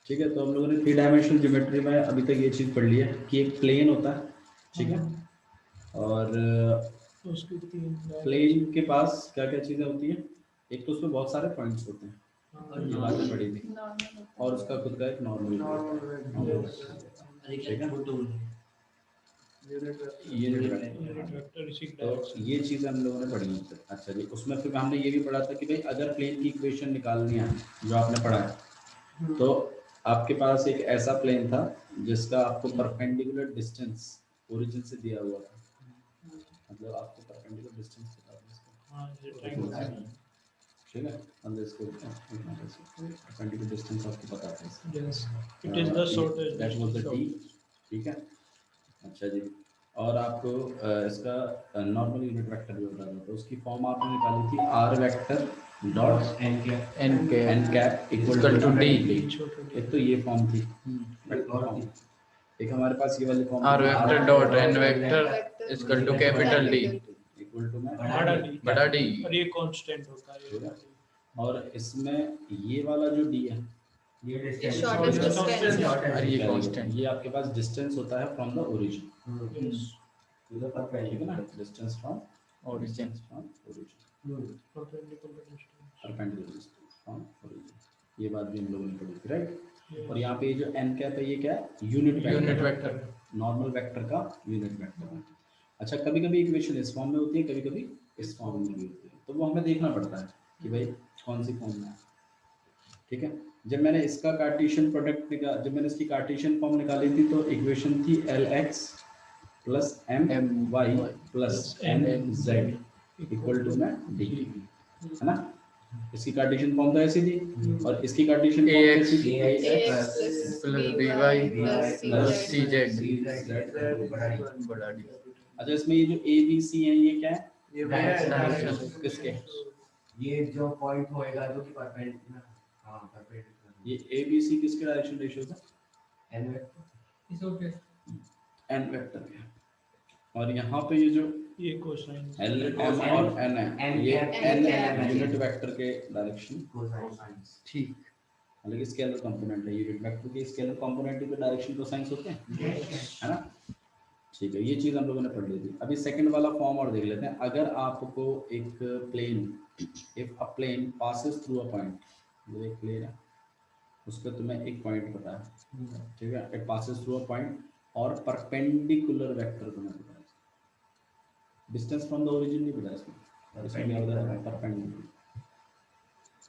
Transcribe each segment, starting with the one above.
ठीक है। तो हम लोगों ने 3 डायमेंशनल ज्योमेट्री में अभी तक ये चीज़ पढ़ ली है कि एक प्लेन होता है, ठीक है, और प्लेन के पास क्या क्या चीज़ें होती हैं। एक तो उसमें बहुत सारे पॉइंट्स होते हैं, ये बात पढ़ी थी, और उसका खुद का एक नॉर्मल, ठीक है, यूनिट वेक्टर। तो ये चीज़ हम लोगों ने पढ़ी है। अच्छा जी, उसमें फिर हमने ये भी पढ़ा था कि भाई अगर प्लेन की इक्वेशन निकालनी है, जो आपने पढ़ा है, तो आपके पास एक ऐसा प्लेन था जिसका आपको परपेंडिकुलर डिस्टेंस ओरिजिन से दिया हुआ था, मतलब आपको परपेंडिकुलर डिस्टेंस बता दें इसका, ठीक है, मतलब इसको परपेंडिकुलर डिस्टेंस आपको पता था इसका, it is the shortest, that was the T, ठीक है। अच्छा जी, और आपको इसका नॉर्मल यूनिट वेक्टर भी बता दूं, तो उसकी फॉर्म आपने निकाली थी R vector dot N cap equal to D. एक तो ये फॉर्म थी वेक्टर फॉर्म, एक हमारे पास ये वाली form R vector dot N vector equal to capital D equal to में बड़ा डी, और ये कांस्टेंट होता है। और इसमें ये वाला जो डी है, ये शॉर्टेस्ट डिस्टेंस है। और ये कांस्टेंट, ये आपके पास डिस्टेंस होता है फ्रॉम द ओरिजिन, ठीक है ना, distance from origin, perpendicular distance from origin, ये बात भी हम लोगों ने पढ़ी थी, राइट। और यहाँ पे जो एन कैप है ये क्या है, यूनिट वेक्टर, नॉर्मल वेक्टर का यूनिट वेक्टर है। अच्छा, कभी कभी इक्वेशन इस फॉर्म में होती है, कभी कभी इस फॉर्म में भी होती है, तो वो हमें देखना पड़ता है कि भाई कौन सी फॉर्म में है, ठीक है। जब मैंने इसका कार्टेशियन प्रोडक्ट निकाला, जब मैंने इसकी कार्टेशियन फॉर्म निकाली थी, तो इक्वेशन थी L X plus M Y plus N Z equal to में डी, है ना। इसकी कार्टेशियन फॉर्म तो ऐसी थी, और इसकी कार्टेशियन फॉर्म कैसी थी, ax plus by by plus C Z बड़ा डी। अच्छा, इसमें ये जो ए बी सी है ये क्या है, डायरेक्शन, किसके, ये जो पॉइंट होएगा जो कि परपेंडिकुलर, हां परपेंडिकुलर, ये ए बी सी किसके डायरेक्शन रेशियो था, एन वेक्टर, एन वेक्टर के। और यहाँ पे ये जो ये कोसाइन एल एम और एन है, ये एन यूनिट वेक्टर के डायरेक्शन, कोसाइंस, ठीक, हालांकि स्केलर कंपोनेंट है, यूनिट वेक्टर के स्केलर कंपोनेंट के डायरेक्शन कोसाइंस होते हैं, है ना। ठीक है, ये चीज़ हम लोगों ने पढ़ ली थी। अभी सेकंड वाला फॉर्म और देख लेते हैं। अगर आपको एक plane, if a plane passes through a point, जो एक प्लेन है उसका तुम्हें एक पॉइंट पता है, ठीक है, it passes through a point, और परपेंडिकुलर वेक्टर तुम्हें पता है, डिस्टेंस फ्रॉम द ओरिजिन नहीं पता इसमें, इसमें क्या होता है, परपेंडिकुलर।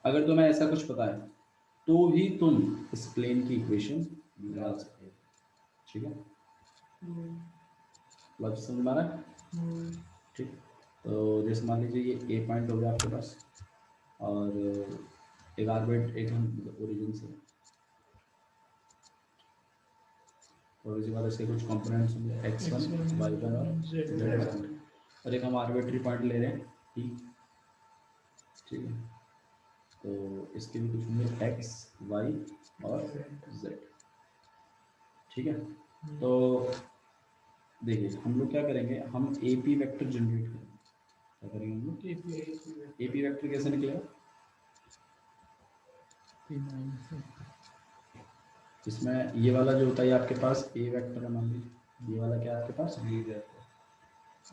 अगर तुम्हें ऐसा कुछ पता है तो ही तुम इस प्लेन की इक्वेशन निकाल सकते हो, ठीक है, लॉजिक समझ में आ रहा है, ठीक। तो जैसे मान लीजिए ये ए पॉइंट हो गया आपके पास, और एक आर्बिट एक हम ओरिजिन से, और इसके बाद इसके कुछ कंपोनेंट्स होंगे x1 y1 और z1, और एक हम आर्बिट्री पॉइंट ले रहे हैं t, ठीक है। तो इसके भी कुछ होंगे x y और z, ठीक है। तो देखिए हम लोग क्या करेंगे, हम ए पी वैक्टर जनरेट करेंगे। क्या करेंगे हम लोग, ए पी वैक्टर कैसे निकलेगा, इसमें ये वाला जो होता है आपके पास ए वेक्टर है, मान लीजिए ये वाला क्या है आपके पास,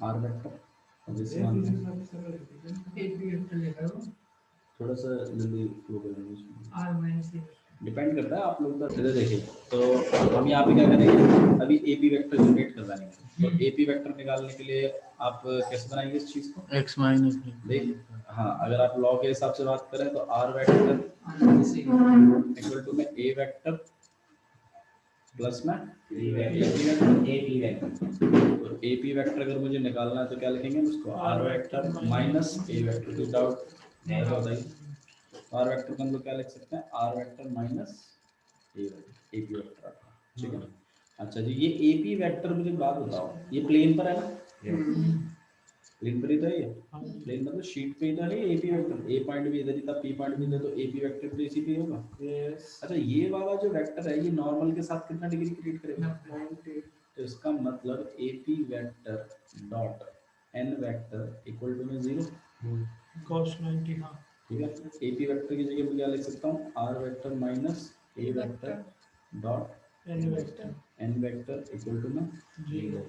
आर वेक्टर, और जैसे थोड़ा सा जल्दी वो करेंगे, डिपेंड करता है आप लोग का। इधर देखिए, तो हम यहाँ पे क्या करेंगे, अभी ए पी वेक्टर जनरेट करवाएंगे। तो ए पी वेक्टर निकालने के लिए आप कैसे बनाएंगे इस चीज़ को, एक्स माइनस, देख, हाँ, अगर आप लॉ के हिसाब से बात करें तो आर वेक्टर इक्वल टू में ए वेक्टर प्लस में ए पी वेक्टर, तो ए पी वेक्टर अगर मुझे निकालना है तो क्या लिखेंगे उसको, R vector minus A vector, without बताइए। आर वेक्टर का हम लोग क्या लिख सकते हैं, R vector minus A P vector, ठीक है। अच्छा जी, ये ए पी वेक्टर मुझे बात बताओ, ये प्लेन पर है ना, प्लेन पर ही तो है ये, प्लेन मतलब शीट पे ही तो है ए पी वेक्टर, ए पॉइंट भी इधर ही था, पी पॉइंट भी इधर, तो ए पी वेक्टर तो इसी पे होगा। अच्छा, ये वाला जो वेक्टर है ये नॉर्मल के साथ कितना डिग्री क्रिएट करेगा, तो इसका मतलब A P vector dot N vector equal to में 0, cos 90, हाँ ठीक है। ए पी वेक्टर की जगह मैं क्या लिख सकता हूँ, R vector minus A vector dot N vector N vector equal to में 0.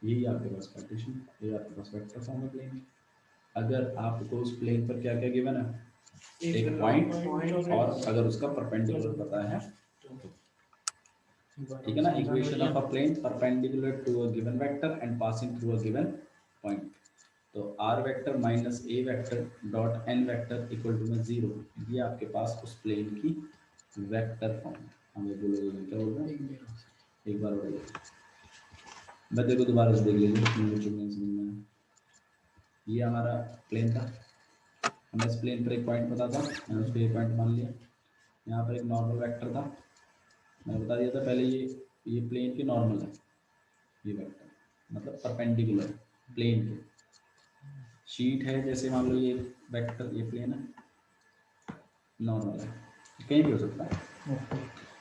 यही आपके पास पार्टीशन, ये आपके पास वेक्टर फॉर्म है प्लेन। अगर आपको उस प्लेन पर क्या क्या गिवन है, एक पॉइंट और अगर उसका परपेंडिकुलर पता है तो, ठीक है ना। Equation of a plane perpendicular to a given vector and passing through a given point. तो R vector minus A vector dot N vector equal to में 0, ये आपके पास उस प्लेन की वेक्टर फॉर्म है। हमें बोलोगे क्या बोल रहे हैं, एक बार बताइए, मैं देखो दोबारा से देख लीजिए। ये हमारा प्लेन था, हमें इस प्लेन पर एक पॉइंट पता था, मैंने उसको ये पॉइंट मान लिया। यहाँ पर एक नॉर्मल वेक्टर था, मैंने बता दिया था पहले, ये प्लेन की नॉर्मल है, ये वेक्टर मतलब परपेंडिकुलर प्लेन के। शीट है जैसे मान लो ये वेक्टर, ये प्लेन है, नॉर्मल है, कहीं भी हो सकता है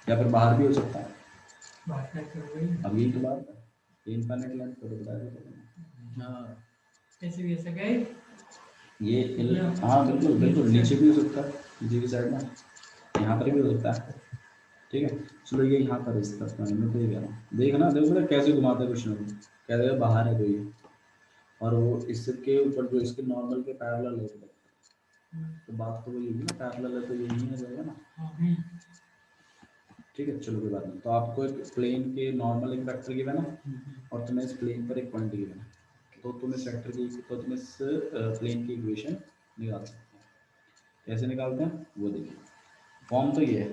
या फिर बाहर भी हो सकता है। अब यही तो बात है, इनफाइनाइट लेंथ को बता देते हैं। कैसे भी ऐसा गए ये हाँ बिल्कुल बिल्कुल, नीचे भी हो सकता है, नीचे की साइड में, यहाँ पर भी हो सकता है, ठीक है। चलो ये यहाँ पर इस तरफ मैं तो ये कह रहा हूँ, देखना देखो ना कैसे घुमाते हैं क्वेश्चन को, कह रहे बाहर है कोई और वो इसके ऊपर जो इसके नॉर्मल के पैरेलल है, तो बात तो वही होगी ना, पैरेलल है तो ये नहीं आ जाएगा ना, ठीक है। चलो कोई बात नहीं। तो आपको एक प्लेन के नॉर्मल एक वेक्टर गिवन है और तुम्हें इस प्लेन पर एक पॉइंट गिवन है, तो तुम इस वेक्टर की, तो तुम इस प्लेन की इक्वेशन निकाल सकते हो। कैसे निकालते हैं वो देखिए, फॉर्म तो ये है,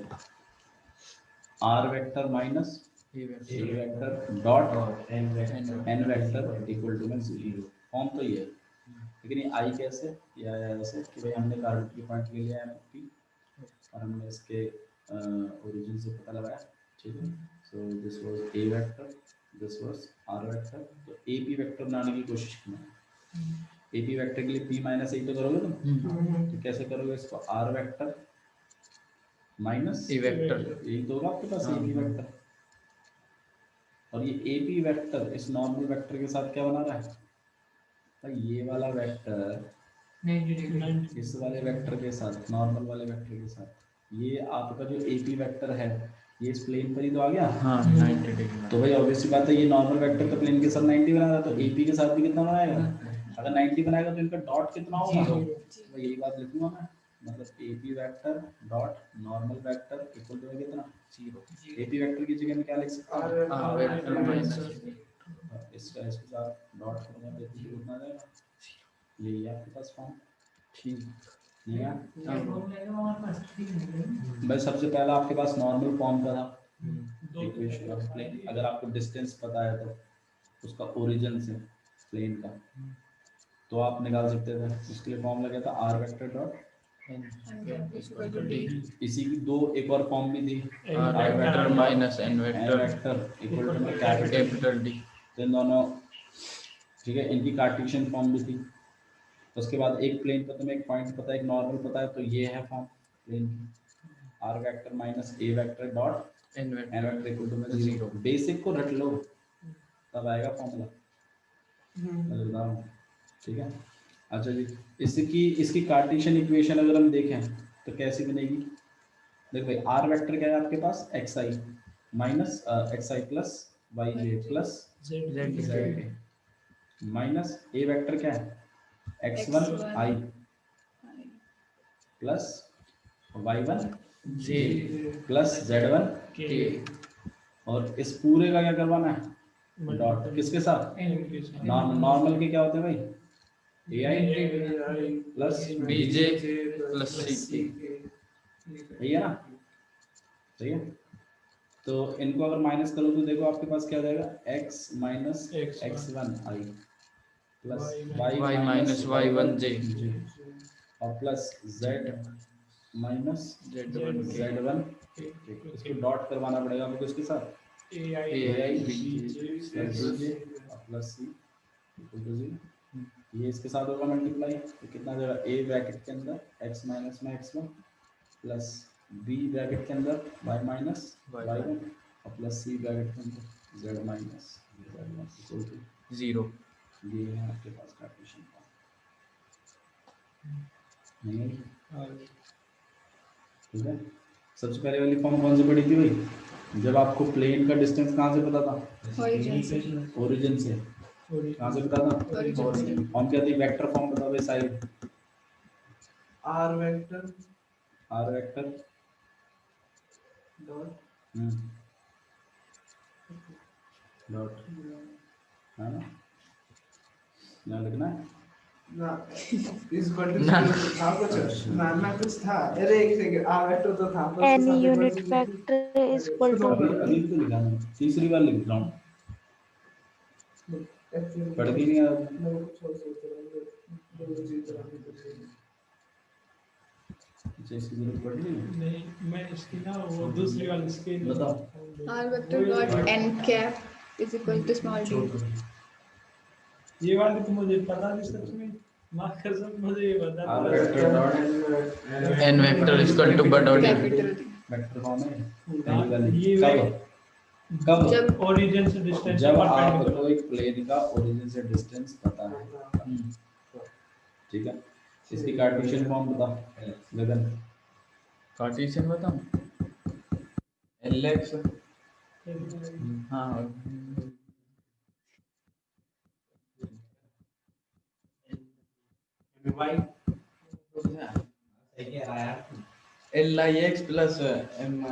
R vector minus A vector dot N vector equal to में 0। फॉर्म तो ये है, लेकिन ये आई कैसे, ये आया ऐसे कि भाई हमने आर्बिट्री पॉइंट ले लिया है पी और हमने इसके ओरिजिन से पता लगाया, ठीक है। So this was A vector, this was R vector. तो ए पी वेक्टर बनाने की कोशिश करना, ए पी वेक्टर के लिए पी माइनस ए तो करोगे तुम, तो कैसे करोगे इसको, R vector minus A vector, यही तो होगा आपके पास ए पी वेक्टर। और ये ए पी वेक्टर इस नॉर्मल वेक्टर के साथ क्या बना रहा है भाई, ये वाला वेक्टर इस वाले वेक्टर के साथ, नॉर्मल वाले वेक्टर के साथ, ये आपका जो ए पी वेक्टर है ये इस प्लेन पर ही तो आ गया। हाँ 90 डिग्री। तो भाई ऑब्वियस सी बात है, ये नॉर्मल वेक्टर तो प्लेन के साथ 90 बना रहा, तो ए पी के साथ भी कितना बनाएगा, अगर 90 बनाएगा तो इनका डॉट कितना होगा, तो यही बात लिखूंगा मैं, मतलब A P vector dot normal vector equal to कितना 0। ए पी वेक्टर की जगह में क्या लिख सकता हूँ, हाँ वेक्टर माइनस इसका इसके साथ डॉट करूंगा तो कितना आ जाएगा, यही है आपके पास फॉर्म, ठीक है। भाई सबसे पहला आपके पास नॉर्मल फॉर्म का था इक्वेशन ऑफ प्लेन, अगर आपको डिस्टेंस पता है तो उसका ओरिजिन से प्लेन का, तो आप निकाल सकते थे। इसके लिए फॉर्म लगा था आर वेक्टर डॉट, इसी की दो एक और फॉर्म भी थी, R vector minus N N vector vector equal to capital D. तो इन दोनों, ठीक है, इनकी कार्टेशियन फॉर्म भी थी। उसके बाद एक प्लेन पर तुम्हें एक पॉइंट पता है, एक नॉर्मल पता है, तो ये है फॉर्म प्लेन की, R vector minus A vector dot N N vector vector equal to में 0। बेसिक को रट लो तब आएगा फॉर्मूला, मैं बता रहा हूँ, ठीक है। अच्छा जी, इसकी कार्टेशियन इक्वेशन अगर हम देखें तो कैसी बनेगी, देखो भाई आर वेक्टर क्या है आपके पास, एक्स आई माइनस एक्स आई प्लस वाई जे प्लस Z जेड के माइनस ए वेक्टर क्या है, x one i plus Y one J plus Z one के और इस पूरे का क्या करवाना है, डॉट किसके साथ, नॉर्मल के क्या होते हैं भाई, ए आई प्लस बीजे प्लस सी यही है ना, सही है। तो इनको अगर माइनस करो तो देखो आपके पास क्या आ जाएगा, x minus x one i plus y minus y one j और plus z minus z one k z one, इसको डॉट करवाना पड़ेगा आपको इसके साथ, a ai i b j plus j और प्लस c इक्वल टू 0। ये इसके साथ होगा मल्टीप्लाई, तो कितना आ जाएगा, a ब्रैकेट के अंदर x माइनस में x1 प्लस b ब्रैकेट के अंदर y माइनस y1 और प्लस c ब्रैकेट के अंदर z minus z1 equal to 0। ये है आपके पास कार्टेशियन फॉर्म, नहीं ठीक है। सबसे पहले वाली फॉर्म कौन सी पड़ी थी भाई, जब आपको प्लेन का डिस्टेंस कहाँ से पता था, Origin से। ओरिजिन से, कहाँ से पता था, Origin से। फॉर्म क्या थी, वेक्टर फॉर्म बताओ भाई side, R vector R vector dot dot, है ना, यहाँ लिखना है, ना इस बंडल ना। था कुछ ना कुछ था, अरे एक सेकंड R vector तो था पर Any उसके साथ unit एक vector is equal to अभी तो लिखा नहीं, तीसरी बार लिख रहा हूँ, पढ़ भी नहीं आ इसकी जरूरत पड़ रही है, नहीं मैं इसकी ना वो दूसरी वाली स्केल बताओ। R vector dot n cap is equal to small d. ये वाली तो मुझे पता नहीं सच में, माँ कसम मुझे ये पता आर था। Vector dot n vector is equal to b dot n. Capital D. Vector form है पहली वाली, ये कब जब ओरिजिन से डिस्टेंस जब आपको एक प्लेन का ओरिजिन से डिस्टेंस पता है, ठीक है, इसकी कार्टेशियन फॉर्म बता गगन, कार्टेशियन बताऊं, lx, हाँ lix plus mi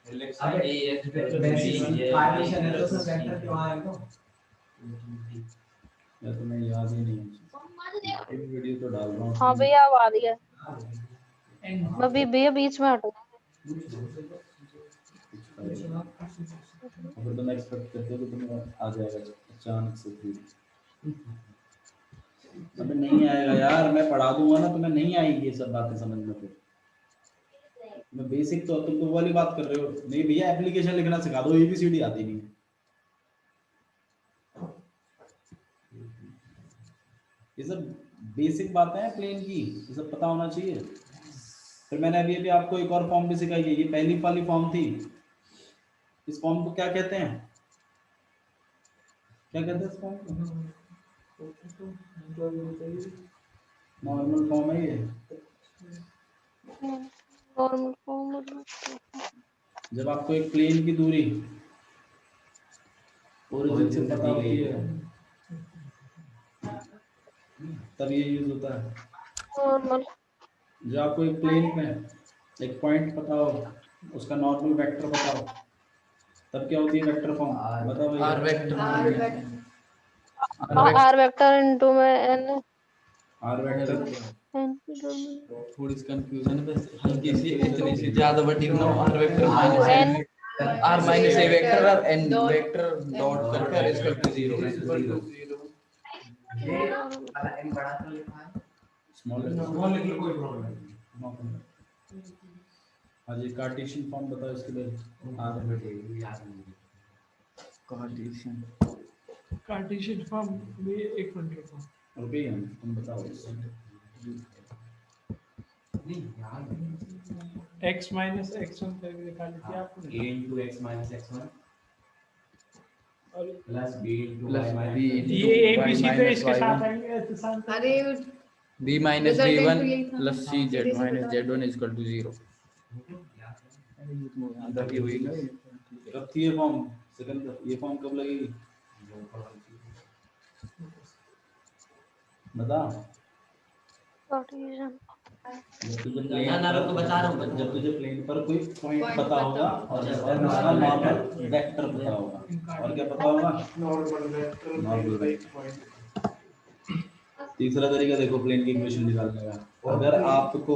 lxi partition है तो उसमें वेक्टर क्यों आएगा? या तो मैं याद ही नहीं है, एक वीडियो तो डाल रहा हूँ हाँ भैया अब आ रही है, अभी भैया बीच में हटो। अगर तुम एक्सपेक्ट करते हो तो तुम्हें आ जाएगा अचानक से फिर, अबे नहीं आएगा यार, मैं पढ़ा दूंगा ना, तुम्हें नहीं आएगी ये सब बातें समझ में, फिर मैं बेसिक तो तुम तो वो वाली बात कर रहे हो, नहीं भैया एप्लीकेशन लिखना सिखा दो, एबीसीडी आती नहीं है, ये सब बेसिक बातें हैं प्लेन की, ये सब पता होना चाहिए। फिर मैंने अभी अभी आपको एक और फॉर्म भी सिखाई है, ये पहली वाली फॉर्म थी, इस फॉर्म को क्या कहते हैं, क्या कहते हैं इस फॉर्म को, नॉर्मल फॉर्म है ये, नॉर्मल फॉर्म जब आपको एक प्लेन की दूरी ओरिजिन से पता होती है तब ये यूज होता है, नॉर्मल, जब आपको एक प्लेन में एक पॉइंट पता हो, उसका नॉर्मल वेक्टर पता हो, तब क्या होती है वेक्टर फॉर्म, बताओ भैया, r vector R vector R vector into में एन, आर वेक्टर थोड़ी सी कंफ्यूजन है बस, हल्की सी, इतनी सी ज्यादा बड़ी ना, r vector minus N r minus a vector और n vector डॉट करके r इक्वल टू 0 ये वाला n बड़ा तो लिखा है, स्मॉल स्मॉल लिख लो कोई प्रॉब्लम नहीं। हाँ जी, कार्टेशियन फॉर्म बताओ इसके लिए, याद नहीं कार्टेशियन कार्टेशियन फॉर्म में एक मिनट रुको, रुपये हम तुम बताओ, नहीं याद नहीं। x minus x1 करके लिखा लीजिए आपने, a into x minus x1 और plus b into plus y minus b ये abc तो इसके साथ आएंगे, ऐसे साथ अरे b minus Result b1 into यही था। plus c z सीधे से minus बता z1 is equal to 0। अभी हुई ना ये। कब थी ये फॉर्म, सेकंड ये फॉर्म कब लगेगी बता, कार्टेशियन जब तुझे यहाँ ना तो बता रहा हूँ, जब तुझे प्लेन पर कोई पॉइंट Point पता पता होगा और उसका नॉर्मल वेक्टर पता होगा, और क्या पता होगा, नॉर्मल वेक्टर नॉर्मल वेक्टर। तीसरा तरीका देखो प्लेन की इक्वेशन निकालने का, अगर आपको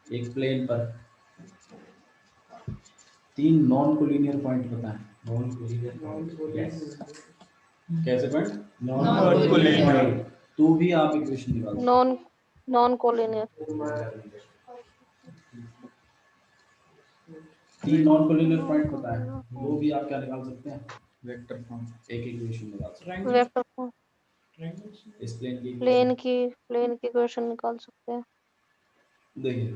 एक प्लेन पर 3 नॉन कोलिनियर पॉइंट पता है, नॉन कोलिनियर यस कैसे पॉइंट, Non collinear। तो भी आप इक्वेशन निकाल सकते non non collinear, 3 non collinear point पता है, वो भी आप क्या निकाल सकते हैं, वेक्टर फॉर्म एक इक्वेशन निकाल सकते ट्रायंगल वेक्टर फॉर्म, ट्रायंगल हैं इस प्लेन की प्लेन equation। की इक्वेशन निकाल सकते हैं। देखिए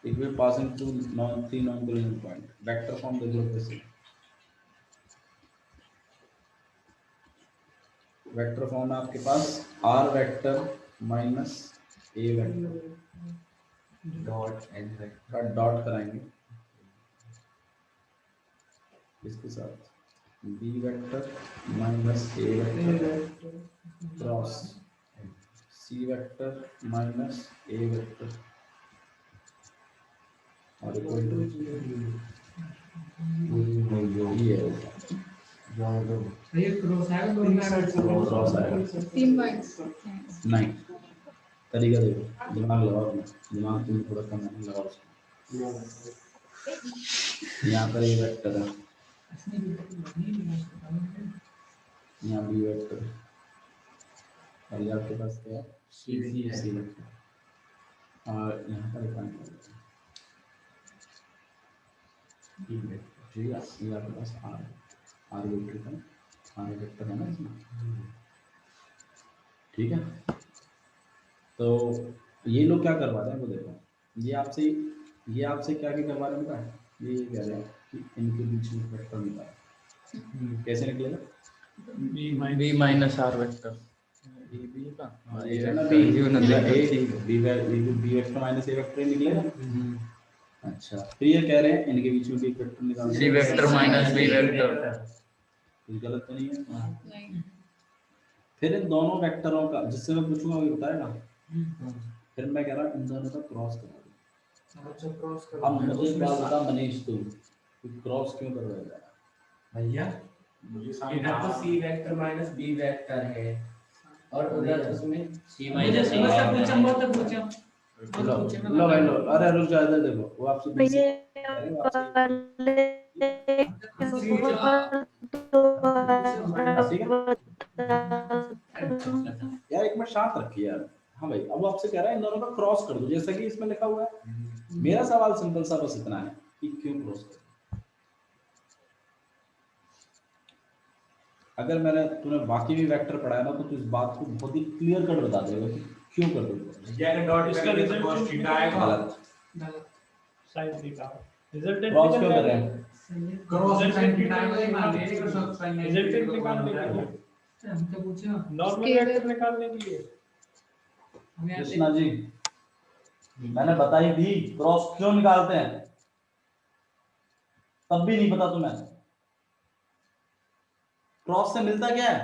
if we are passing through three non-collinear point, vector form देखो कैसे, वेक्टर फॉर्म है आपके पास R vector minus A vector dot N vector का डॉट कराएंगे इसके साथ B vector minus A vector cross C vector minus A vector और इक्वल टू ये ये क्रॉस है क्रॉस आएगा 3 पॉइंट्स नहीं तरीका देखो दिमाग लगाओ अपना दिमाग तुम थोड़ा कम है लगाओ उसको। यहाँ पर ये वेक्टर है यहाँ बी वेक्टर और ये आपके पास क्या है सी वेक्टर और यहाँ पर एक पॉइंट ठीक है ये आपके पास आर वेक्टर का आर वेक्टर है ना इसमें ठीक है। तो ये लोग क्या करवा रहे हैं वो देखो ये आपसे क्या करवा रहे हैं पता ये कह रहे हैं कि इनके बीच में वेक्टर निकाल कैसे निकलेगा बी माइनस आर वेक्टर ये भी का ये है ना B vector minus A vector निकलेगा। अच्छा फिर ये कह रहे हैं इनके बीच में भी एक वेक्टर निकाल सी वेक्टर माइनस बी वेक्टर कुछ गलत तो नहीं है। नहीं फिर इन दोनों वेक्टरों का जिससे मैं पूछूंगा वो बताएगा फिर मैं कह रहा हूँ इन दोनों का क्रॉस करा अच्छा क्रॉस कर अब मुझे एक बात बता मनीष तू क्रॉस क्यों कर रहा है भैया इधर तो सी वेक्टर माइनस बी वेक्टर है और उधर उसमें सी माइनस लो भाई लो अरे रुक जा इधर देखो वो आपसे बीच यार एक मिनट शांत रखिए यार। हाँ भाई अब वो आपसे कह रहा है इन दोनों का क्रॉस कर दो जैसा कि इसमें लिखा हुआ है। मेरा सवाल सिंपल सा बस इतना है कि क्यों क्रॉस कर अगर मैंने तूने बाकी भी वेक्टर पढ़ाया ना तो तू इस बात को बहुत ही क्लियर कट बता देगा कि क्यों कर दो या डॉट इसका रिजल्ट cos थीटा आएगा गलत sin थीटा रिजल्टेंट क्रॉस क्यों कर रहे हैं क्रॉस sin थीटा रिजल्टेंट निकालने के लिए हमसे पूछो नॉर्मल वेक्टर निकालने के लिए कृष्णा जी मैंने बताई थी क्रॉस क्यों निकालते हैं तब भी नहीं पता तुम्हें क्रॉस से मिलता क्या है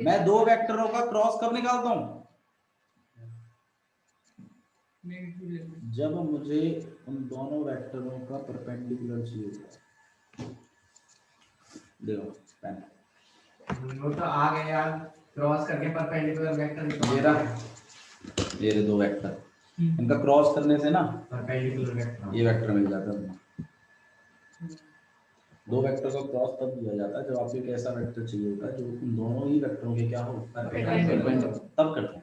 मैं दो वेक्टरों का क्रॉस कब निकालता हूं जब मुझे उन दोनों वेक्टरों का परपेंडिकुलर चाहिए देखो पेन वो तो आ गए यार क्रॉस करके परपेंडिकुलर वेक्टर ये रहे दो वेक्टर इनका क्रॉस करने से ना परपेंडिकुलर वेक्टर ये वेक्टर मिल जाता है दो वेक्टर का क्रॉस तब दिया जाता है जब आपको एक ऐसा वेक्टर चाहिए होता है जो उन दोनों ही वेक्टरों के क्या हो तब करते हैं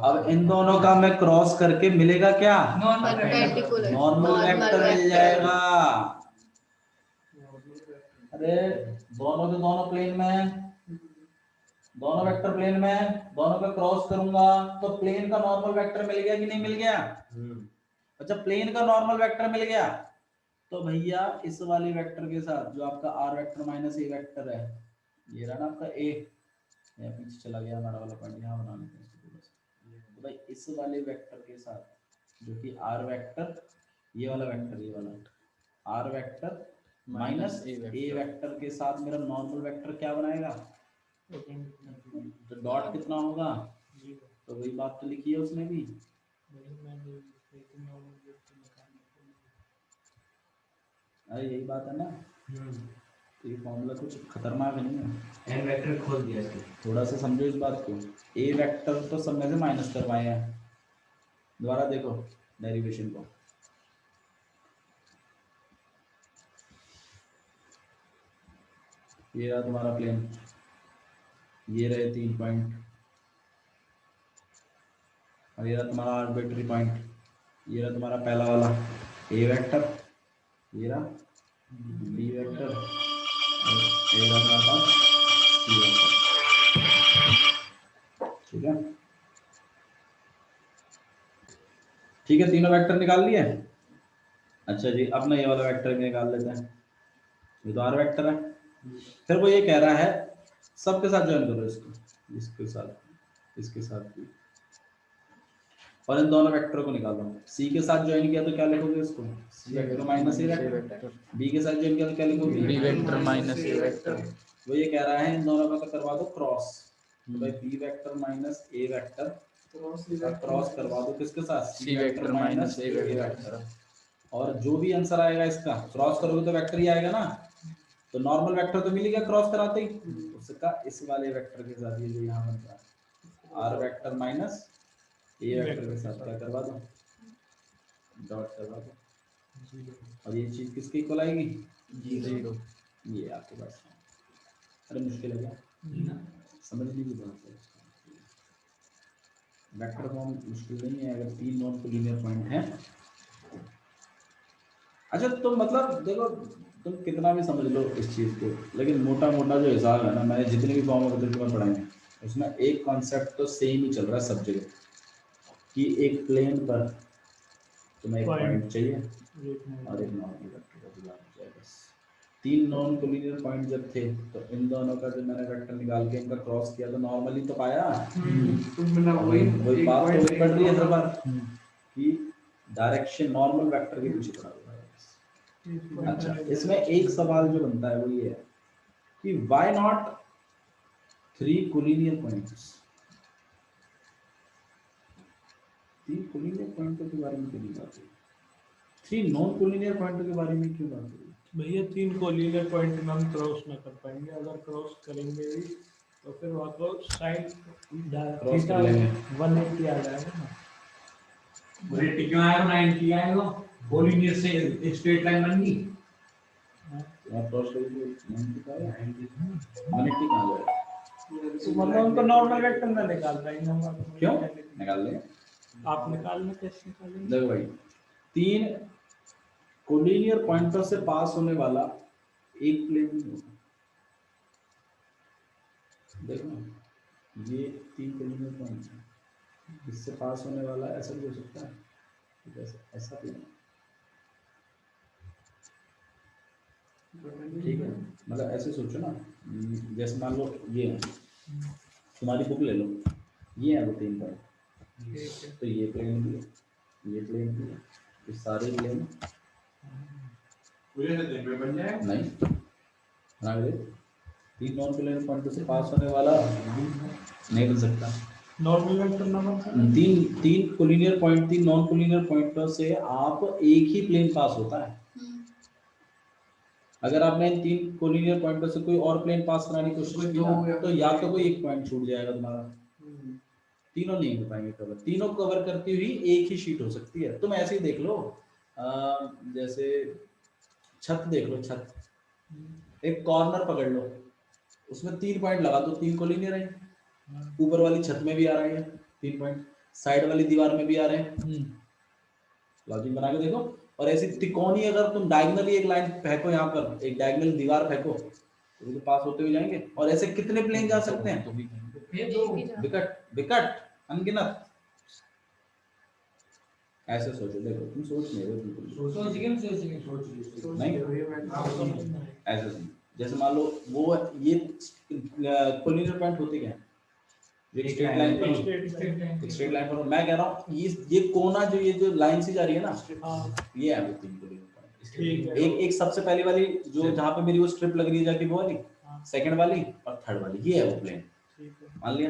अब इन दोनों का मैं क्रॉस करके मिलेगा क्या परपेंडिकुलर नॉर्मल वेक्टर मिल जाएगा। अरे दोनों के दोनों प्लेन में दोनों वेक्टर प्लेन में दोनों का क्रॉस करूंगा तो प्लेन का नॉर्मल वेक्टर मिल गया कि नहीं मिल गया। अच्छा प्लेन का नॉर्मल वेक्टर मिल गया तो भैया इस वाले वेक्टर के साथ जो आपका R vector minus A vector है ये रहा ना आपका ए या पीछे चला गया हमारा वाला पॉइंट यहाँ बना लेते हैं तो भाई इस वाले वेक्टर के साथ जो कि आर वेक्टर ये वाला R vector minus A vector के साथ मेरा नॉर्मल वेक्टर क्या बनाएगा तो डॉट कितना होगा तो वही बात तो लिखी है उसमें भी अरे यही बात है ना ये फॉर्मूला कुछ खतरनाक नहीं है एन वेक्टर खोल दिया इसको थोड़ा सा समझो इस बात को ए वेक्टर तो सब में से माइनस करवाए हैं दोबारा देखो डेरिवेशन को ये रहा तुम्हारा प्लेन ये रहे 3 पॉइंट और ये रहा तुम्हारा आर्बिट्री पॉइंट ये रहा तुम्हारा पहला वाला ए वेक्टर ये रहा बी वेक्टर और ये रहा तुम्हारे पास सी वेक्टर ठीक है ठीक है तीनों वेक्टर निकाल लिए। अच्छा जी अब ना ये वाला वेक्टर भी निकाल लेते हैं ये तो आर वेक्टर है फिर वो ये कह रहा है सबके साथ ज्वाइन करो इसको, इसके साथ भी, और इन दोनों वेक्टर को निकालो। सी के साथ ज्वाइन किया तो क्या लिखोगे इसको, सी vector minus A vector. B के साथ ज्वाइन किया तो क्या लिखोगे, B vector minus A vector. वो ये कह रहा है इन दोनों का तो करवा दो क्रॉस, तो भाई B vector minus A vector cross करवा दो किसके साथ, सी वेक्टर माइनस ए वेक्टर। और जो भी आंसर आएगा इसका क्रॉस करोगे तो वेक्टर ही आएगा ना, तो नॉर्मल वेक्टर तो मिलेगा क्रॉस कराते ही, उसका इस वाले वेक्टर के साथ ये जो यहाँ बन रहा है R vector minus A vector के साथ क्या करवा दो, डॉट करवा दो, और ये चीज किसके इक्वल आएगी, 0। ये आपके पास, अरे मुश्किल है क्या, समझ लीजिए बात है, वेक्टर फॉर्म मुश्किल नहीं है अगर 3 नॉन कोलिनियर पॉइंट हैं। अच्छा तो मतलब देखो तुम कितना भी समझ लो इस चीज को, लेकिन मोटा मोटा जो हिसाब है ना, मैंने जितने भी फॉर्म में पढ़ाए उसमें एक कॉन्सेप्ट तो सेम ही चल रहा है सब जगह, कि एक प्लेन पर तुम्हें एक पॉइंट चाहिए और एक नॉन वेक्टर, बस 3 नॉन कोलिनियर पॉइंट जब थे तो इन दोनों का जो मैंने वेक्टर निकाल के इनका क्रॉस किया तो नॉर्मली तो पाया, वही बात तो पढ़ रही है हर बार कि डायरेक्शन नॉर्मल वेक्टर के पीछे पड़ा हुआ है। अच्छा इसमें एक सवाल जो बनता है वो ये है कि why not 3 collinear points, 3 collinear पॉइंटों के बारे में क्यों नहीं बात हुई, 3 नॉन कोलिनियर पॉइंटों के बारे में क्यों बात हुई भैया? 3 कोलिनियर पॉइंट में हम क्रॉस ना कर पाएंगे, अगर क्रॉस करेंगे भी तो फिर वहाँ को साइन क्रॉस कर लेंगे 180 आ जाएगा ना। रेट क्यों आएगा, 90 आएगा, कोलिनियर से स्ट्रेट लाइन बन गई। आप क्रॉस करेंगे 90 का या 90 कहां जाएगा, तो मतलब उनको नॉर्मल वेक्टर में निकाल पाएंगे हम, क्यों निकाल लेंगे, आप निकालना कैसे निकालेंगे? देखो भाई 3 कोलिनियर पॉइंटों से पास होने वाला एक प्लेन नहीं होगा, देखो ये 3 कोलिनियर पॉइंट है, इससे पास होने वाला ऐसा भी हो सकता है, जैसे ऐसा प्लेन, ठीक है, मतलब ऐसे सोचो ना, जैसे मान लो ये है, तुम्हारी बुक ले लो, ये है वो 3 पॉइंट, तो ये प्लेन भी है, ये प्लेन भी है, ये सारे प्लेन बन जाए नहीं बना दे, 3 नॉन कोलिनियर पॉइंट से पास होने वाला नहीं बन सकता, नॉर्मल वेक्टर ना बन सकता। 3 कोलिनियर पॉइंट 3 नॉन कोलिनियर पॉइंटों से आप एक ही प्लेन पास होता है, अगर आपने इन 3 कोलिनियर पॉइंटों से कोई और प्लेन पास कराने की कोशिश की ना, तो या तो कोई एक पॉइंट छूट जाएगा तुम्हारा, तीनों नहीं हो पाएंगे कवर, तीनों कवर करती हुई एक ही शीट हो सकती है। तुम ऐसे ही देख लो, जैसे छत देख लो, छत एक कॉर्नर पकड़ लो, उसमें 3 पॉइंट लगा दो, 3 कोलिनियर है, ऊपर वाली छत में भी आ रहे हैं 3 पॉइंट, साइड वाली दीवार में भी आ रहे हैं, लॉजिक बना के देखो। और ऐसी त्रिकोणीय अगर तुम डायगोनली एक लाइन फेंको, यहाँ पर एक डायगोनल दीवार फेंको तो वो पास होते हुए जाएंगे, और ऐसे कितने प्लेन जा सकते हैं, विकट विकट अनगिनत, ऐसे सोचो, देखो तुम सोच नहीं रहे बिल्कुल नहीं, ऐसे जैसे मान लो वो ये कोलिनियर पॉइंट होते क्या है, एक स्ट्रेट लाइन पर, एक स्ट्रेट लाइन पर, मैं कह रहा हूँ ये कोना जो ये जो लाइन से जा रही है ना, ये है वो 3 कोलिनियर पॉइंट, एक सबसे पहली वाली जो जहाँ पे मेरी वो स्ट्रिप लग रही है जाके वो वाली, सेकंड वाली और थर्ड वाली, ये है वो प्लेन, मान लिया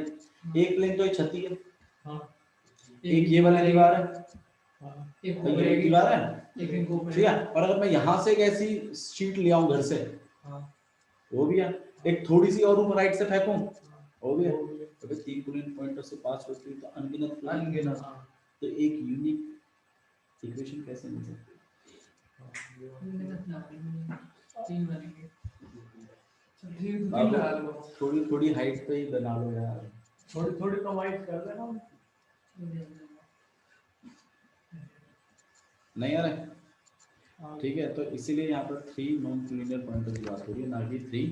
एक प्लेन तो ये छती है, एक ये वाली दीवार है, एक दीवार है, ठीक है, और अगर मैं यहाँ से एक ऐसी शीट ले आऊं घर से, वो भी है, एक थोड़ी सी और ऊपर राइट से फेंकूं, वो भी है, तो 3 कोलिनियर पॉइंटों से पास होती है तो अनगिनत, तो एक यूनिक इक्वेशन कैसे मिल सकती है, थोड़ी थोड़ी हाइट पे ही बना लो यार, थोड़ी थोड़ी कमाई कर देना नहीं आ रहा है, ठीक है, तो इसीलिए यहाँ पर 3 नॉन कोलिनियर पॉइंटों की बात हो रही है, ना कि 3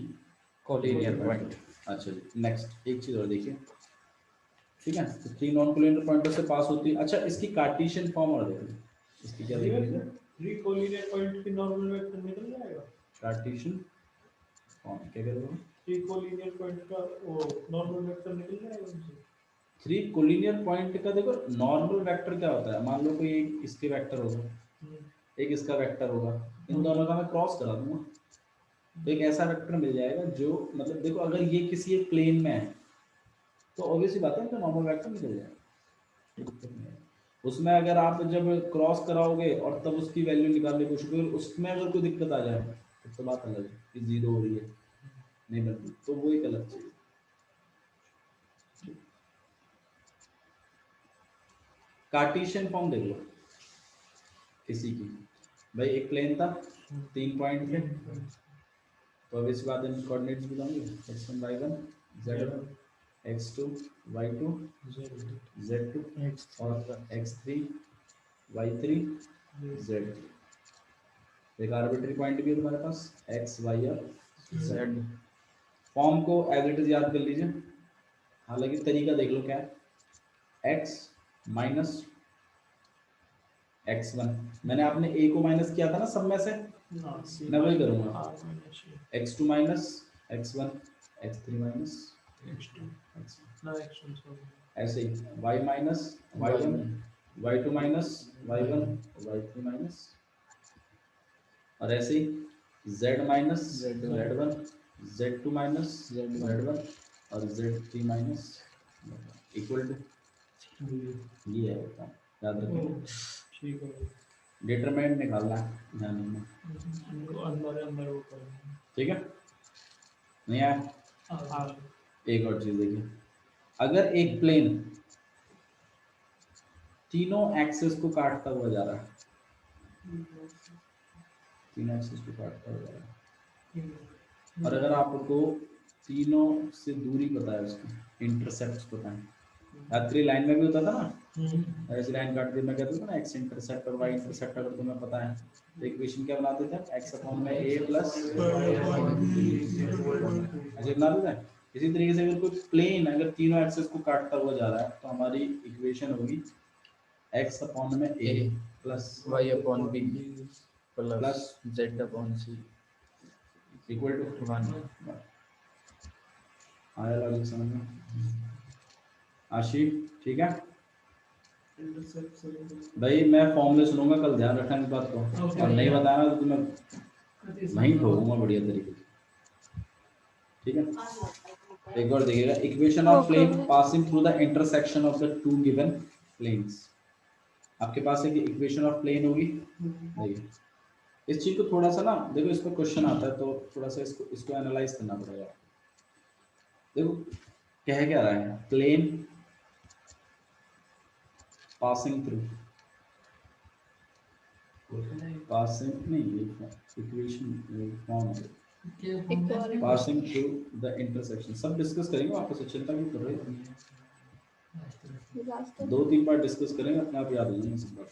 कोलिनियर पॉइंट। अच्छा जी, नेक्स्ट एक चीज और देखिए, ठीक है, तो 3 नॉन कोलिनियर पॉइंटों से पास होती है। अच्छा इसकी कार्टेशियन फॉर्म और देखिए, इसकी क्या देखिए, 3 कोलिनियर पॉइंट की नॉर्मल वेक्टर निकल जाएगा, कार्टेशियन क्या कर रहे हो? 3 कोलिनियर पॉइंट का वो नॉर्मल वेक्टर निकल जाएगा उनसे। 3 कोलिनियर पॉइंट का देखो नॉर्मल वेक्टर क्या होता है, मान लो कोई एक इसके वेक्टर होगा, एक इसका वेक्टर होगा, इन दोनों का मैं क्रॉस करा दूंगा तो एक ऐसा वेक्टर मिल जाएगा जो मतलब देखो अगर ये किसी एक प्लेन में है तो ऑब्वियसली बात है इनका नॉर्मल वेक्टर निकल जाएगा। उसमें अगर आप जब क्रॉस कराओगे और तब उसकी वैल्यू निकालने की कोशिश करोगे, उसमें अगर कोई दिक्कत आ जाए तो बात अलग है कि 0 हो रही है नहीं बनती, तो वो एक अलग चीज। कार्टेशियन फॉर्म देख लो किसी की, भाई एक प्लेन था 3 पॉइंट थे, तो अब इस बात में कोऑर्डिनेट्स बुलाएंगे x1 y1 z1 x2 y2 z2 और x3 y3 z3। एक आर्बिट्री पॉइंट भी है तुम्हारे पास x y और z। फॉर्म को एज इट इज याद कर लीजिए, हालांकि तरीका देख लो क्या है, x माइनस x1, मैंने आपने a को माइनस किया था ना सब में से, मैं वही करूंगा x2 minus x1 x3 minus x1 ऐसे ही y minus y1 y2 minus y1 y3 minus, और ऐसे ही z minus z1 z2 minus z1 और z3 माइनस इक्वल टू ये है होता है, याद रखें। ठीक है, डिटरमिनेंट निकालना है ध्यान रखना, अंदर वो करेंगे। ठीक है नहीं आया। एक और चीज देखिए, अगर एक प्लेन तीनों एक्सिस को काटता हुआ जा रहा है, तीनों एक्सिस को काटता हुआ जा रहा है, और अगर आपको तीनों से दूरी पता है, उसकी इंटरसेप्ट पता है, यात्री लाइन में भी होता था ना, ऐसी लाइन काट दी मैं कहता था ना एक्स इंटरसेप्ट और वाई इंटरसेप्ट अगर तुम्हें पता है तो इक्वेशन क्या बनाते थे, एक्स अपॉन में a प्लस ऐसे बनाते थे। इसी तरीके से अगर कोई प्लेन अगर तीनों एक्सिस को काटता हुआ जा रहा है तो हमारी इक्वेशन होगी x अपॉन में a plus y upon b plus z upon c equal to 1। आया लॉजिक समझ में आशीष? ठीक है भाई, मैं फॉर्मूले सुनूंगा कल, ध्यान रखना इस बात को, और नहीं बताना तो तुम्हें वहीं ठोकूंगा बढ़िया तरीके से, ठीक है। एक और देखिएगा, equation of plane passing through the intersection of the two given planes. आपके पास एक इक्वेशन ऑफ प्लेन होगी, देखिए इस चीज को थोड़ा सा ना देखो, इस पर क्वेश्चन आता है तो थोड़ा सा इसको एनालाइज करना पड़ेगा। देखो कह क्या रहा है, प्लेन पासिंग थ्रू, पासिंग नहीं इक्वेशन फॉर्म है, पासिंग थ्रू द इंटरसेक्शन, सब डिस्कस करेंगे आपस में, चिंता क्यों कर रहे हो, 2-3 बार डिस्कस करेंगे, अपने आप याद हो जाएंगे सब बात।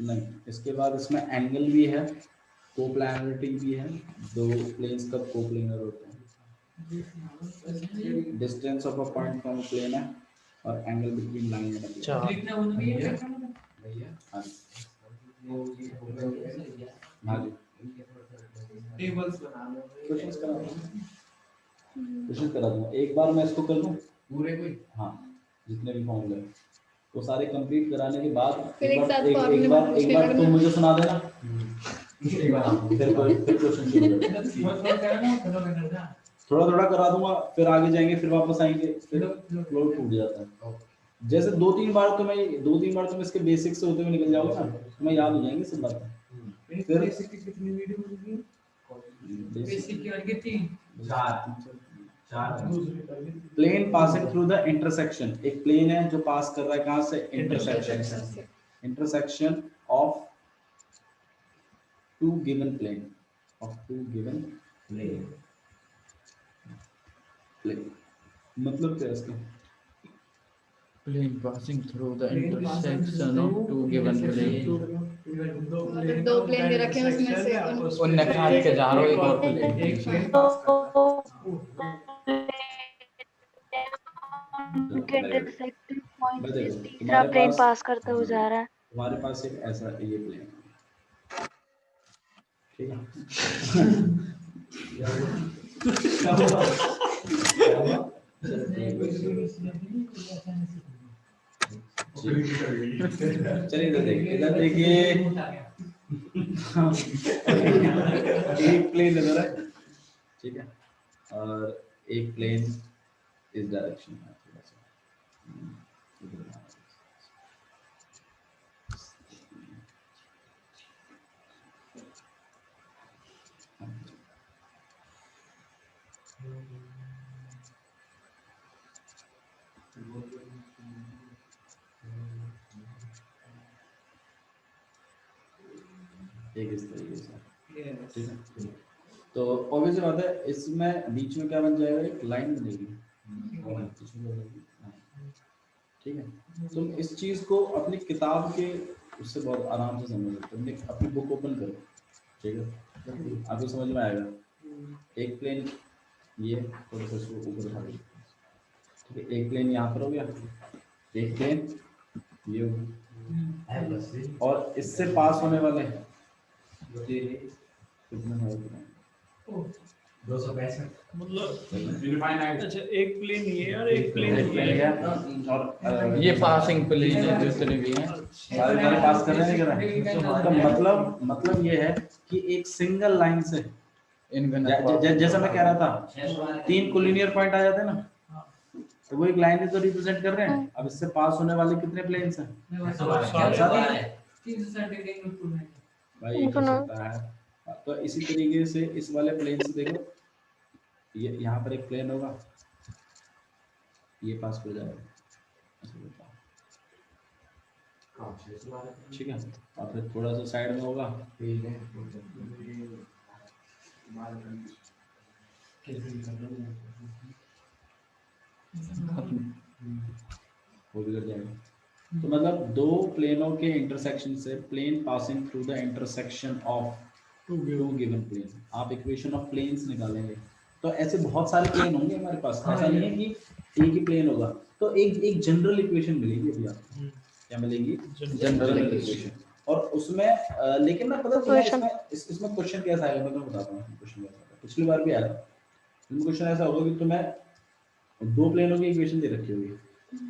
नहीं, इसके बाद इसमें एंगल भी है, कोप्लानरिटी भी है, दो प्लेन्स का कोप्लेनर होते हैं, distance of a point from a plane है, और एंगल बिटवीन लाइन एंड भैया। हाँ जी, टेबल्स बना लो, क्वेश्चंस करा दूंगा, एक बार मैं इसको कर लूं पूरे कोई, हाँ जितने भी फॉर्मूले वो सारे कंप्लीट कराने के बाद फिर एक एक साथ बार formula एक बार पूछने लगना। तुम मुझे सुना देना, फिर क्वेश्चन शुरू कर, थोड़ा थोड़ा करा दूंगा, फिर आगे जाएंगे, फिर वापस आएंगे, फिर फ्लो टूट जाता है। जैसे 2-3 बार तुम इसके बेसिक से होते हुए निकल जाओगे ना, तुम्हें याद हो जाएंगे सब बातें। फिर बेसिक की कितनी वीडियो होगी, बेसिक की और कितनी, 4 plane passing through the intersection, एक प्लेन है जो पास कर रहा है कहां से, इंटरसेक्शन से, intersection of two given plane, of two given plane, मतलब क्या है इसका, plane passing through the intersection of two given plane मतलब 2 प्लेन दे रखे हैं उसमें से उनने काट के जा रहा हो एक और प्लेन, एक प्लेन पास इंटरसेक्टिंग पॉइंट से देखो, तीसरा प्लेन पास करता हुआ जा रहा है। तुम्हारे पास एक ऐसा ये प्लेन, ठीक है चलिए इधर देखिए, इधर देखिए एक प्लेन इधर है, ठीक है, और एक प्लेन इस डायरेक्शन में थोड़ा सा इधर है। एक इस तरीके से, ठीक है। तो ऑब्वियस बात है, इसमें बीच में क्या बन जाएगा, एक लाइन बनेगी, ठीक है। तुम इस चीज को अपनी किताब के उससे बहुत आराम से समझ सकते हो। अपनी बुक ओपन करो, ठीक है, आपको समझ में आएगा। एक प्लेन ये थोड़ा सा ऊपर उठा दो, ठीक है, एक प्लेन यहाँ पर हो गया, एक प्लेन ये हो गया, और इससे पास होने वाले कितने हैं? 265 मतलब अच्छा एक प्लेन ये और एक प्लेन एक प्लेन ये गया और ये पासिंग प्लेन है जितने भी हैं सारे पास कर रहे हैं, नहीं कर रहे हैं। तो मतलब ये है कि एक सिंगल लाइन से इनका जैसा मैं कह रहा था, 3 कोलिनियर पॉइंट आ जाते हैं ना, तो वो एक लाइन ही तो रिप्रेजेंट कर रहे हैं। अब इससे पास होने वाले कितने प्लेन्स हैं? भाई एक हो सकता है। तो इसी तरीके से इस वाले प्लेन से देखो, ये यहाँ पर एक प्लेन होगा, ये पास कर जाएगा, ठीक है, और फिर थोड़ा सा साइड में होगा, वो बिगड़ जाएगा। तो मतलब दो प्लेनों के इंटरसेक्शन से, plane passing through the intersection of two given plane, आप इक्वेशन ऑफ प्लेन्स निकालेंगे। तो ऐसे बहुत सारे प्लेन होंगे हमारे पास, ऐसा नहीं है कि एक ही प्लेन होगा। तो एक जनरल इक्वेशन मिलेगी अभी आपको, क्या मिलेगी? General equation. और उसमें लेकिन ना पता तुम्हें इसमें क्वेश्चन कैसा आएगा, मैं तुम्हें बताता हूँ क्वेश्चन कैसा आएगा। पिछली बार भी आया था, क्वेश्चन ऐसा होगा कि तुम्हें दो प्लेनों की इक्वेशन दे रखी होगी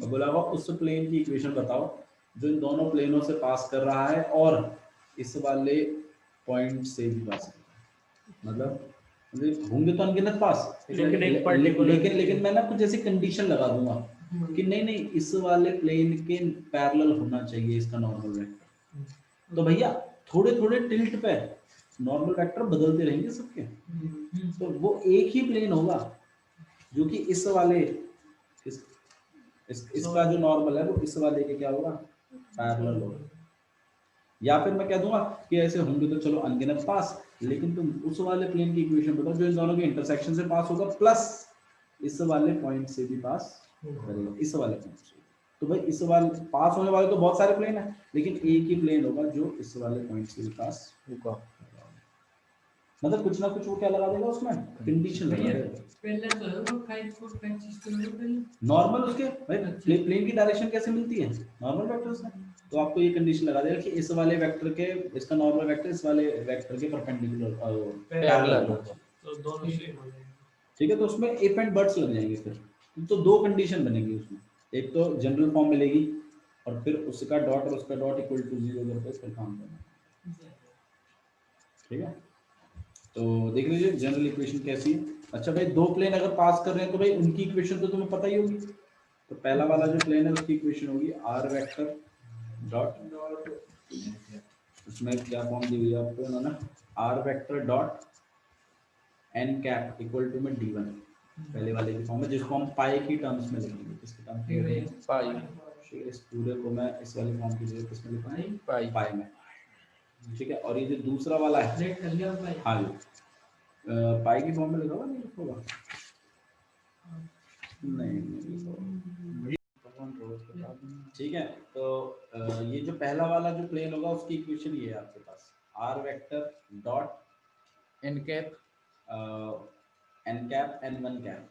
और बोला होगा उस प्लेन की इक्वेशन बताओ जो इन दोनों प्लेनों से पास कर रहा है और इस वाले पॉइंट से भी पास कर रहा है। मतलब होंगे तो अनगिनत पास, लेकिन मैं ना कुछ ऐसी कंडीशन लगा दूंगा कि नहीं इस वाले प्लेन के पैरेलल होना चाहिए इसका नॉर्मल वेक्टर। तो भैया थोड़े थोड़े टिल्ट पे नॉर्मल वेक्टर बदलते रहेंगे सबके, तो वो एक ही प्लेन होगा जो कि इस वाले इसका जो नॉर्मल है वो इस वाले के क्या होगा, पैरेलल होगा। या फिर मैं कह दूंगा कि ऐसे होंगे तो चलो अनगिनत पास, लेकिन तुम उस वाले प्लेन की इक्वेशन बताओ जो इन दोनों के इंटरसेक्शन से पास होगा प्लस इस वाले पॉइंट से भी पास करेगा, इस वाले पॉइंट से। तो भाई इस वाले पास होने वाले तो बहुत सारे प्लेन है, लेकिन एक ही प्लेन होगा जो इस वाले पॉइंट से भी पास होगा। मतलब कुछ ना कुछ वो क्या लगा देगा उसमें, कंडीशन लगा देगा। नॉर्मल उसके भाई प्लेन की डायरेक्शन कैसे मिलती है, नॉर्मल वेक्टर से। तो आपको ये कंडीशन लगा देगा कि इस वाले वेक्टर के, इसका नॉर्मल वेक्टर इस वाले वेक्टर के परपेंडिकुलर पैरेलल हो, तो दोनों सेम हो जाएंगे। ठीक है। तो उसमें इफ एंड बट्स लग जाएंगे फिर, तो दो कंडीशन बनेगी उसमें, एक तो जनरल फॉर्म मिलेगी और फिर उसका डॉट और उसका डॉट इक्वल टू 0 करके फिर काम करना, ठीक है। तो देख लीजिए जनरल इक्वेशन कैसी है। अच्छा भाई दो प्लेन अगर पास कर रहे हैं तो भाई उनकी इक्वेशन तो तुम्हें पता ही होगी। तो पहला वाला जो प्लेन है उसकी इक्वेशन होगी आर वेक्टर डॉट, उसमें क्या फॉर्म दी हुई है आपको उन्होंने, R vector dot N cap equal to में d1, पहले वाले की फॉर्म है जिसको हम पाई की टर्म्स में लिखेंगे। किसके टर्म्स में लिखेंगे? पाई। ठीक है, इस पूरे को मैं इस वाली फॉर्म की जगह किसमें लिखूंगा? पाई में, ठीक है। और ये जो दूसरा वाला है, हाँ जी, पाई की फॉर्म में लिखा होगा, नहीं लिखा होगा? नहीं, ठीक है। तो ये जो पहला वाला जो प्लेन होगा उसकी इक्वेशन ये है आपके पास, R vector dot N cap n1 cap,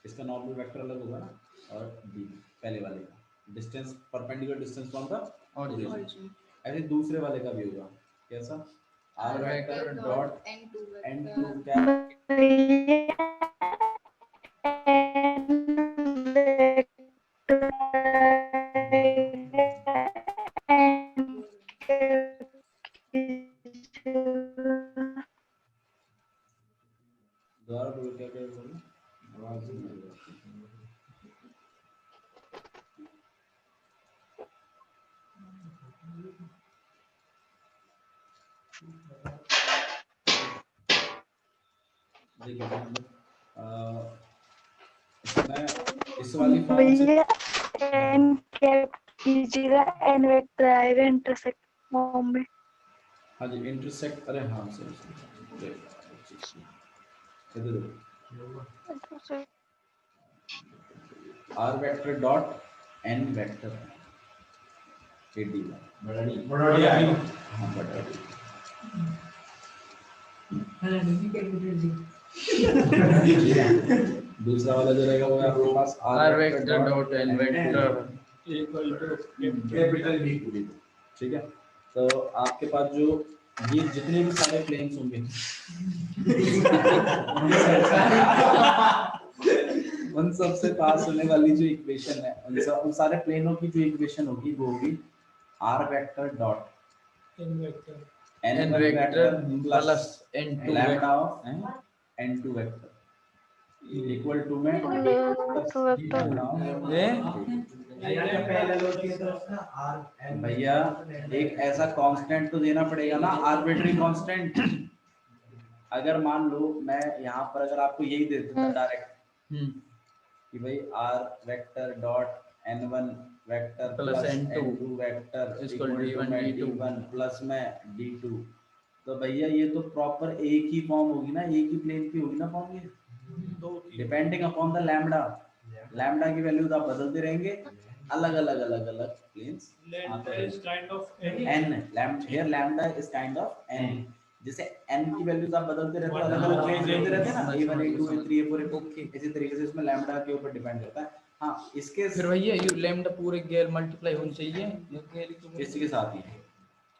इसका नॉर्मल वेक्टर अलग होगा ना, और d पहले वाले का distance, perpendicular distance from the origin. ऐसे दूसरे वाले का भी होगा कैसा, R vector dot N2 N2 vector. क्या दोबारा बोलो क्या क्या बोलो आवाज नहीं आ रही। देखिए इसमें इस वाली फॉर्म से एन कैप कीजिएगा एन वेक्टर आएगा इंटरसेक्ट फॉर्म में। हाँ जी इंटरसेक्ट अरे हाँ सही इधर R vector dot N vector AD बड़ा हाँ बड़ा दूसरा वाला जो रहेगा वो आपके पास R vector dot N vector equal to capital D. ठीक है तो आपके पास जो ये जितने भी सारे प्लेन्स होंगे उन सब से पास होने वाली जो इक्वेशन है उन सारे प्लेनों की जो इक्वेशन होगी वो होगी R vector dot N vector. N N vector plus N2 lambda vector of N2 vector equal to में टू वेक्टर भैया एक ऐसा कांस्टेंट तो देना पड़ेगा ना आर्बिट्री कांस्टेंट। अगर मान लो मैं यहाँ पर अगर आपको यही दे देता डायरेक्ट कि भाई R vector dot N1 vector plus plus N2 vector equal equal D1 to D2 D1 plus में D2 तो भैया ये तो प्रॉपर एक ही फॉर्म होगी ना एक ही प्लेन की होगी ना फॉर्म ये depending upon the lambda lambda की वैल्यूज आप बदलते रहेंगे अलग अलग planes Lambda is kind of n here lambda is kind of n जैसे n की वैल्यूज आप बदलते रहते हो अलग अलग प्लेन्स लेते रहते हैं ना a1 a2 a3 a4 a5 इसी तरीके से इसमें लैम्डा के ऊपर डिपेंड करता है। हाँ इसके फिर भैया ये लैम्डा पूरे गैर मल्टीप्लाई होनी चाहिए इसी के साथ ही है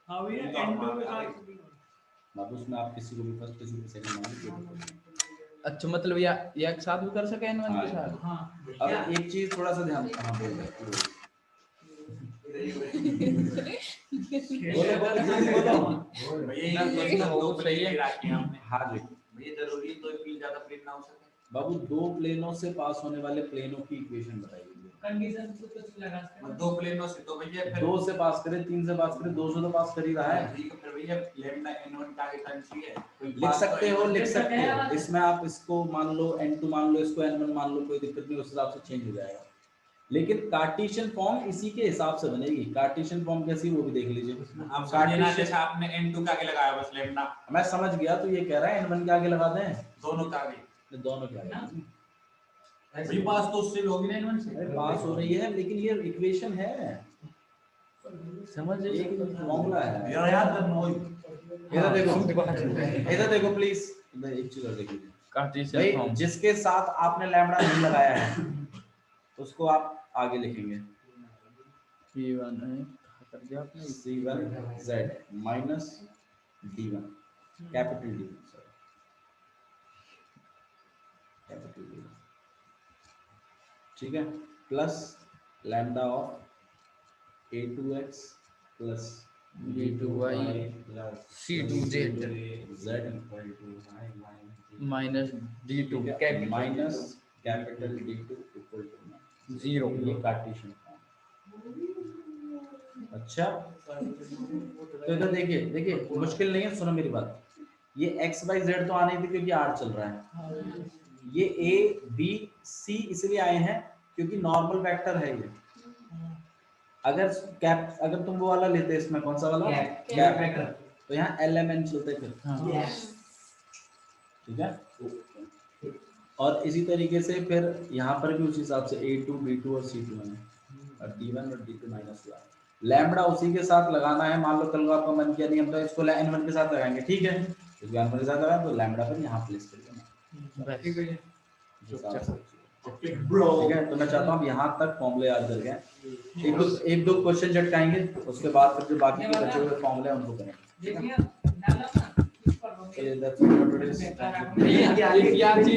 हाँ भैया N2 के साथ बाबू उसमें आप किसी को भी फर्स्ट किसी को सेकंड मान अच्छा मतलब या एक साथ भी कर सके N1 के साथ। हाँ अब एक चीज थोड़ा सा ध्यान हाँ बोल रहे हाँ जी जरूरी तो ज्यादा प्लेन ना हो सके बाबू दो प्लेनों से पास होने वाले प्लेनों की इक्वेशन बताइए कंडीशन तो कुछ लगा सकते हैं। दो प्लेनों से तो भैया फिर दो से पास करे तीन से पास करे दो से तो पास कर ही रहा है ठीक है फिर भैया लैम्डा n1 का आगे चाहिए लिख सकते हो इसमें आप इसको मान लो n2 मान लो इसको n1 मान लो कोई दिक्कत नहीं उस हिसाब से चेंज हो जाएगा लेकिन कार्टेशियन फॉर्म इसी के हिसाब से बनेगी। कार्टेशियन फॉर्म कैसी वो भी देख लीजिए आप समझना जैसे आपने n2 का आगे लगाया बस लैम्डा मैं समझ गया तो ये कह रहा है n1 के आगे लगा दें दोनों का आगे दोनों के आगे भाई पास तो उससे होगी ना n1 से पास हो रही है लेकिन ये इक्वेशन है समझ एक फॉर्मूला है याद करना इधर देखो प्लीज इधर एक चीज और देख लीजिए कार्टेशियन भाई फॉर्म जिसके साथ आपने लैम्डा नहीं लगाया है उसको आप आगे लिखेंगे P1 है कर दिया आपने C1Z minus D1 capital D capital D ठीक है plus lambda of A2x plus B2y C2z Z minus D2 capital minus capital D2 equal to 0 ये कार्टेशियन फॉर्म। अच्छा तो इधर देखिए मुश्किल नहीं है सुनो मेरी बात ये x y z तो आने थी क्योंकि r चल रहा है ये a b c इसलिए आए हैं क्योंकि नॉर्मल वेक्टर है ये अगर तुम वो वाला लेते इसमें कौन सा वाला कैप वेक्टर तो यहाँ LMN चलते फिर ठीक है और इसी तरीके से फिर यहाँ पर भी उसी हिसाब से A2 B2 और C2 है और D1 और D2 माइनस हुआ लैम्डा उसी के साथ लगाना है। मान लो कल को आपका मन किया नहीं हम तो इसको N1 के साथ लगाएंगे ठीक है क्योंकि N1 के साथ लगाए तो लैम्डा पर यहाँ प्लेस कर देना ठीक है। तो मैं चाहता हूँ यहाँ तक फॉर्मूले याद कर गए एक दो क्वेश्चन झटकाएंगे उसके बाद फिर जो बाकी के बचे हुए फॉर्मूले उनको करेंगे। that's what it is. नहीं, ये याद चीज